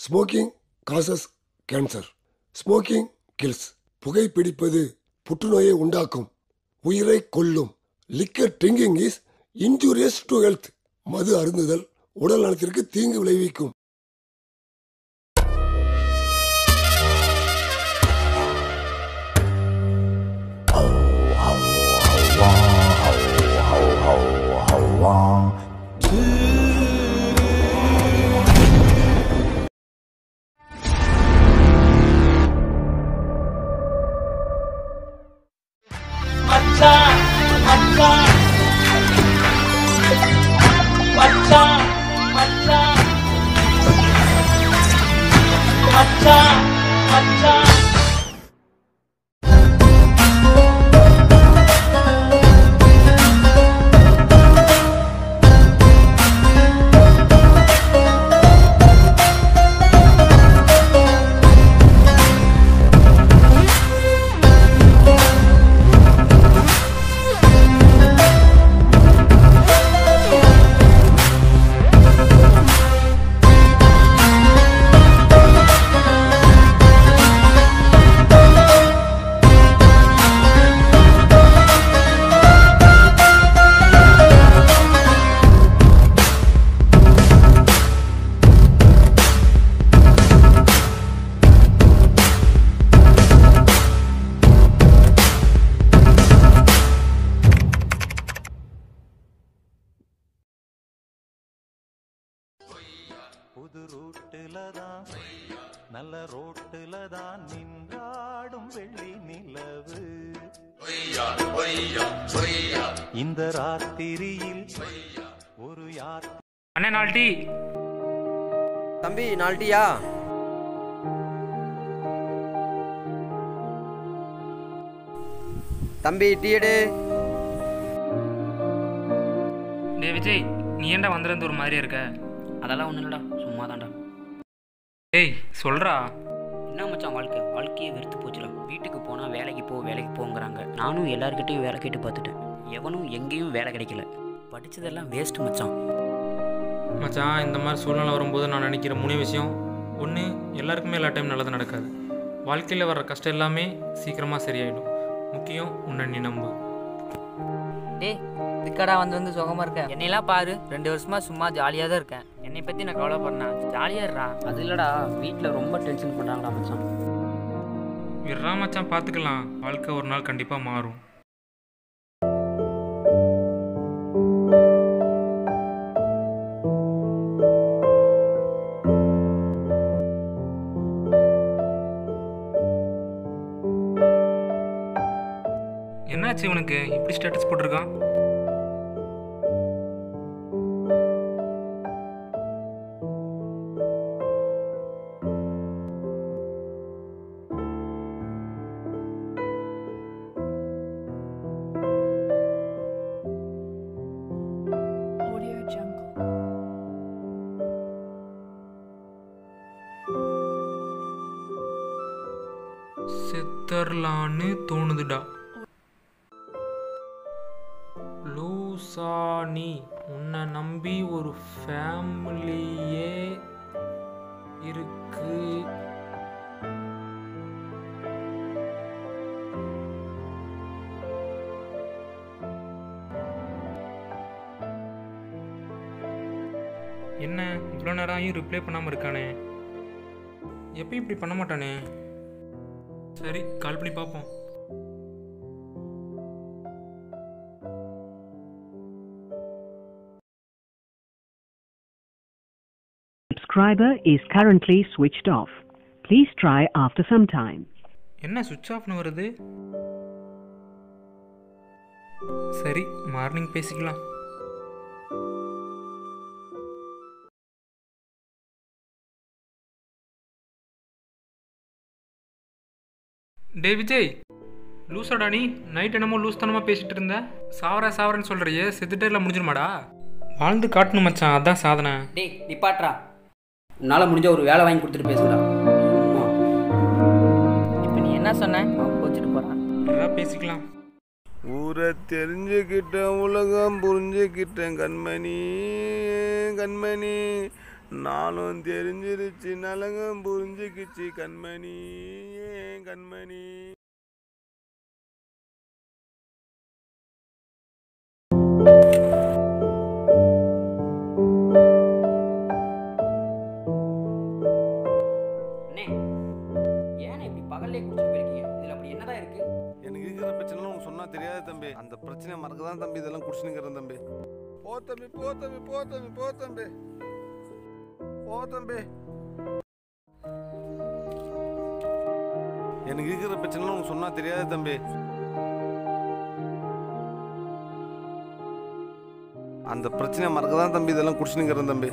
Smoking causes cancer. Smoking kills. புகைப்பிடிப்பது புற்றுநோயை உண்டாக்கும், உயிரை கொல்லும். Liquor drinking is injurious to health. மது அருந்துதல் உடல் நலத்திற்கு தீங்கு விளைவிக்கும். புது ரோட்டுலதான் நல்ல ரோட்டுலதான் நின்றாடும் வெள்ளி நிலவு. இந்த ராத்திரியில் ஒரு அண்ணே 4 டீ. தம்பி 4 டீயா? தம்பி டீ எடு. டேய் விஜய், நீ ஏன்டா வந்திருந்து ஒரு மாதிரியா இருக்க? அதெல்லாம் ஒன்றும் இல்லைடா, சும்மா தான்டா. டேய் சொல்கிறா. என்ன மச்சான், வாழ்க்கையே வெறுத்து போச்சுடா. வீட்டுக்கு போனால் வேலைக்கு போங்கிறாங்க. நானும் எல்லாருக்கிட்டையும் வேலை கேட்டு பார்த்துட்டேன், எவனும் எங்கேயும் வேலை கிடைக்கல. படித்ததெல்லாம் வேஸ்ட்டு மச்சான். மச்சான், இந்த மாதிரி சூழ்நிலை வரும்போது நான் நினைக்கிற 3 விஷயம். ஒன்று, எல்லாருக்குமே எல்லா டைம் நல்லது நடக்காது. வாழ்க்கையில் வர்ற கஷ்டம் எல்லாமே சீக்கிரமாக சரியாயிடும். முக்கியம், உன்னை நீ நம்பு. டேய் இதுக்கடா வந்து சுகமாக இருக்கேன். என்னையெல்லாம் பாரு, 2 வருஷமா சும்மா ஜாலியாக தான் இருக்கேன். என்னை பற்றி நான் கவலைப்படுறேன், ஜாலியாக இருறா. அது இல்லைடா, வீட்டில் ரொம்ப டென்ஷன் பண்ணுறாங்கடா மச்சான். விட்றா மச்சான், பார்த்துக்கலாம். வாழ்க்கை ஒரு நாள் கண்டிப்பாக மாறும். என்னாச்சு இவனுக்கு இப்படி ஸ்டேட்டஸ் போட்டிருக்கான்? செத்தர்லான்னு தோணுதுடா. லூசானி, உன்னை நம்பி ஒரு ஃபேமிலியே இருக்கு. என்ன இவ்வளோ நேரம் ஆகியும் ரிப்ளை பண்ணாமல் இருக்கானே? எப்பயும் இப்படி பண்ண மாட்டானே. சரி, கால் பண்ணி பார்ப்போம். Subscriber is currently switched off. Please try after some time. என்ன சுவிட்ச் ஆஃப்னு வருது? சரி, மார்னிங் பேசிக்கலாம். டே விஜய், லூசாடா நீ? நைட் என்னமோ லூஸ்தனமாக பேசிகிட்டு இருந்த. சாவரன்னு சொல்கிறியே, செத்துட்டே இல்லை முடிஞ்சிருமாடா? வாழ்ந்து காட்டணும் மச்சான், அதான் சாதனை. டேய் நிப்பாட்றா, உன்னால் முடிஞ்ச ஒரு வேலை வாங்கி கொடுத்துட்டு பேசுகிறா. இப்போ நீ என்ன சொன்ன? அவன் கோச்சிட்டு போகிறான். பேசிக்கலாம். ஊரை தெரிஞ்சுக்கிட்டேன், உலகம் புரிஞ்சுக்கிட்டேன். கண்மணி நானும் தெரிஞ்சிருச்சு நலங்கம் புரிஞ்சுக்கிச்சு கண்மணி ஏன் கண்மணி. எனக்கு இருக்கிற பிரச்சனை உனக்கு சொன்னா தெரியாது தம்பி. அந்த பிரச்சனை மறக்கதான் தம்பி இதெல்லாம் குடிச்சுனுக்கிறேன் தம்பி. போ தம்பி போ தம்பி போ தம்பி போ தம்பி போ தம்பி. எனக்கு இருக்கிற பிரச்சனை உனக்கு சொன்னா தெரியாது தம்பி. அந்த பிரச்சனை மறக்கதான் தம்பி இதெல்லாம் குடிச்சுனுக்கிறேன் தம்பி.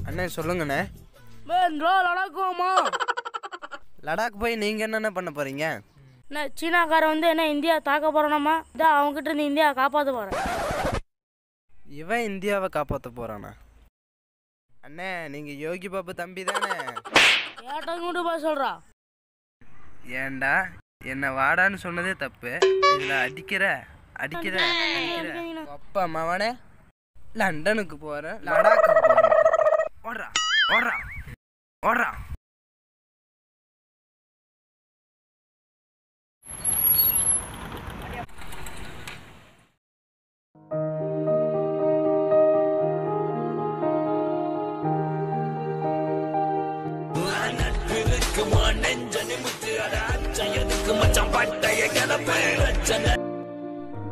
அண்ணே சொல்லுங்கண்ணே. லடாக் போய் நீங்கள் என்னென்ன பண்ண போகிறீங்க? என்ன சீனாக்காரன் வந்து என்ன இந்தியா தாக்க போகிறானாமா? இதான் அவங்ககிட்ட இருந்து இந்தியா காப்பாற்ற போகிறேன். இவன் இந்தியாவை காப்பாற்ற போகிறானா? அண்ணே நீங்கள் யோகி பாபு தம்பி தானே? ஏட்டங்கிட்டு போய் சொல்கிறா. ஏண்டா என்னை வாடான்னு சொன்னதே தப்பு. இதில் அடிக்கிற அடிக்கிற அப்பா அம்மாவானே லண்டனுக்கு போகிறேன் லடாக்கு போகிறேன். ஓடுறா ஓடுறா ஓடுறா.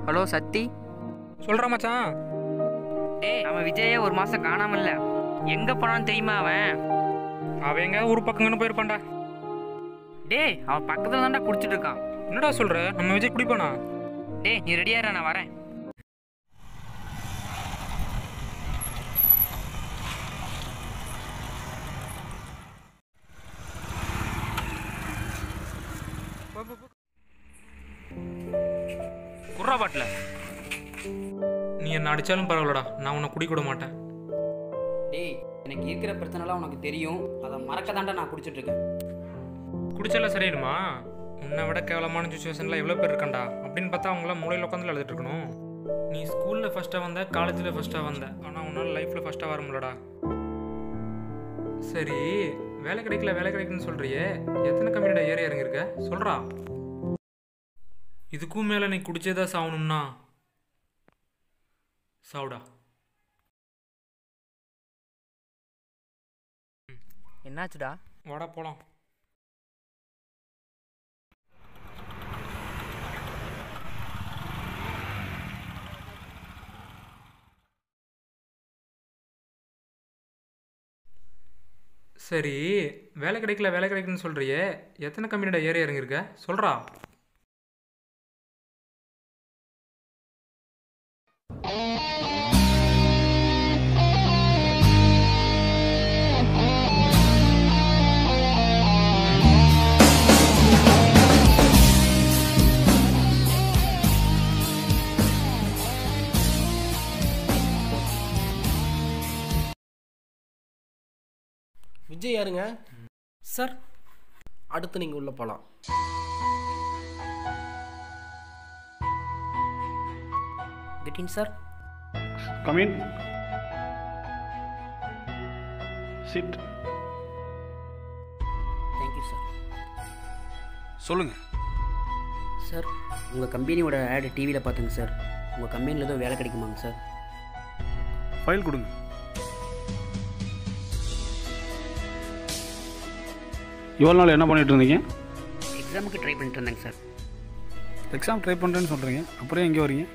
ஹலோ சத்தி. சொல்கிறா மச்சான். டேய் அவன் விஜயே ஒரு மாதம் காணாம இல்லை. எங்கே போனான்னு தெரியுமா அவன்? அவன் எங்க ஊர் பக்கங்கன்னு போயிருப்பான்டா. டேய் அவன் பக்கத்தில் தான்டா குடிச்சிட்டு இருக்கான். என்னடா சொல்கிற? நம்ம விஜய் குடிப்பானா? டேய் நீ ரெடியாரா, நான் வரேன். குர்ரா பாட்டில் நீ என்ன அடித்தாலும் பரவாயில்லடா, நான் உன்னை குடிக்கூட மாட்டேன். டேய் எனக்கு இருக்கிற பிரச்சனைலாம் உனக்கு தெரியும். அதை மறக்க தாண்டா நான் குடிச்சிட்டு இருக்கேன். குடிச்சாலாம் சரியாயிடுமா? உன்னை விட கேவலமான சுச்சுவேஷனில் எவ்வளோ பேர் இருக்காண்டா. அப்படின்னு பார்த்தா அவங்களாம் மூலையில் உட்காந்து எழுதிட்டு இருக்கணும். நீ ஸ்கூலில் ஃபஸ்ட்டாக வந்த, காலேஜில் ஃபஸ்ட்டாக வந்த, ஆனால் உன்னால் லைஃப்பில் ஃபஸ்ட்டாக வர முடியலடா. சரி வேலை கிடைக்கல வேலை கிடைக்குன்னு சொல்கிறியே, எத்தனை கம்பெனியோட ஏறி இறங்கியிருக்க சொல்கிறா. இதுக்கும் மேலே நீ குடிச்சதா சாகணும்னா சாவுடா. என்னாச்சுடா? வாடா போகலாம். சரி வேலை கிடைக்கல வேலை கிடைக்குன்னு சொல்கிறியே, எத்தனை கம்பெனியோட ஏறி இறங்கியிருக்க சொல்கிறா. விஜய் யாருங்க சார்? அடுத்து நீங்கள் உள்ளே போகலாம். Get in sir. Come in. Sit. Thank you sir. சொல்லுங்க சார். உங்கள் கம்பெனியோட ஆடு டிவியில் பார்த்தேங்க சார். உங்கள் கம்பெனியில் ஏதோ வேலை கிடைக்குமாங்க சார்? ஃபைல் கொடுங்க. இவ்வளோ நாள் என்ன பண்ணிட்டு இருந்தீங்க? எக்ஸாமுக்கு ட்ரை பண்ணிட்டு இருந்தேங்க சார். எக்ஸாம் ட்ரை பண்ணுறேன்னு சொல்கிறீங்க, அப்புறம் எங்கே வரீங்க?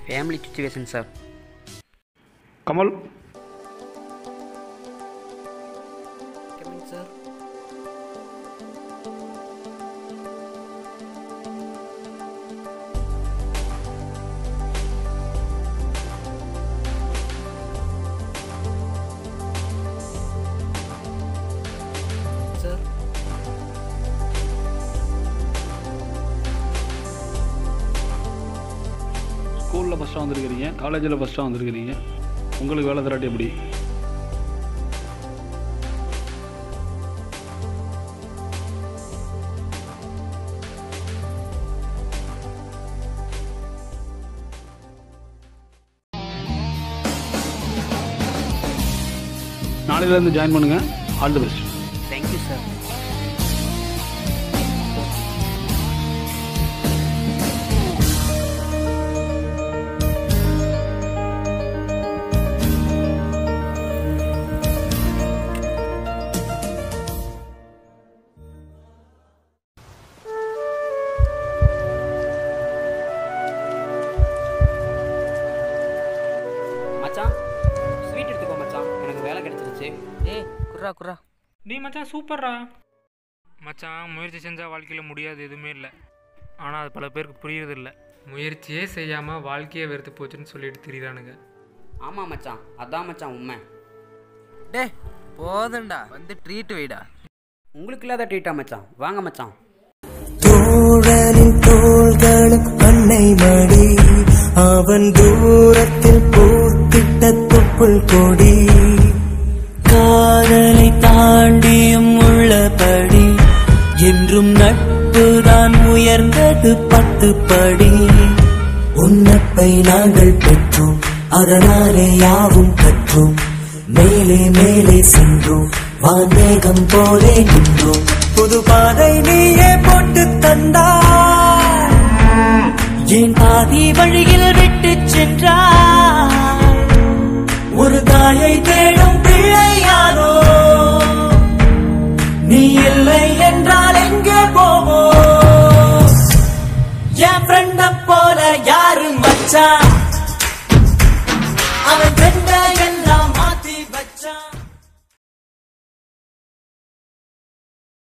Family situation sir. Kamal. Sir. Sir. ஸ்கூலில் ஃபஸ்ட் ஃபஸ்ட்டாக வந்திருக்கிறீங்க, காலேஜில் ஃபஸ்ட்டாக வந்திருக்கிறீங்க. உங்களுக்கு வேலை தராட்டி எப்படி? நாளையிலேருந்து ஜாயின் பண்ணுங்கள். All the best. Thank you sir. மச்சான் ஸ்வீட் எடுத்துக்கோ மச்சான், எனக்கு வேலை கிடைச்சிருச்சு. ஏய் குர்ரா குர்ரா. டேய் மச்சான் சூப்பர்ரா. மச்சான் முயற்சி செஞ்சால் வாழ்க்கையில் முடியாது எதுவுமே இல்லை. ஆனால் அது பல பேருக்கு புரியறதில்ல. முயற்சியே செய்யாமல் வாழ்க்கையை வெறுத்து போச்சுன்னு சொல்லிட்டு திரியிறானுங்க. ஆமாம் மச்சான், அதான் மச்சான் உண்மை. டே போதுண்டா, வந்து ட்ரீட் வைடா. உங்களுக்கு இல்லாத ட்ரீட்டா மச்சான்? வாங்க மச்சான். தோழனின் தோள்களும் பண்ணை மடி, அவன் தூரத்தில் பூத்திட்ட தொப்புள் கொடி, காதலை தாண்டியும் உள்ளபடி என்றும் நட்புதான் உயர்ந்தது 10 படி. உன்னப்பை நாங்கள் பெற்றோம், அதனாலே யாவும் கற்றோம், மேலே மேலே சென்றோம், வான்மேகம் போலே நின்றோம். புது பாதை நீயே போட்டு தந்தாய், என் பாதி வழியில் விட்டு சென்றாய். ஒரு தாயை தேடும் பிள்ளையானோ, நீ இல்லை என்றால் எங்கே போவோம்? என் ஃப்ரெண்ட போல யாரு மச்சான்?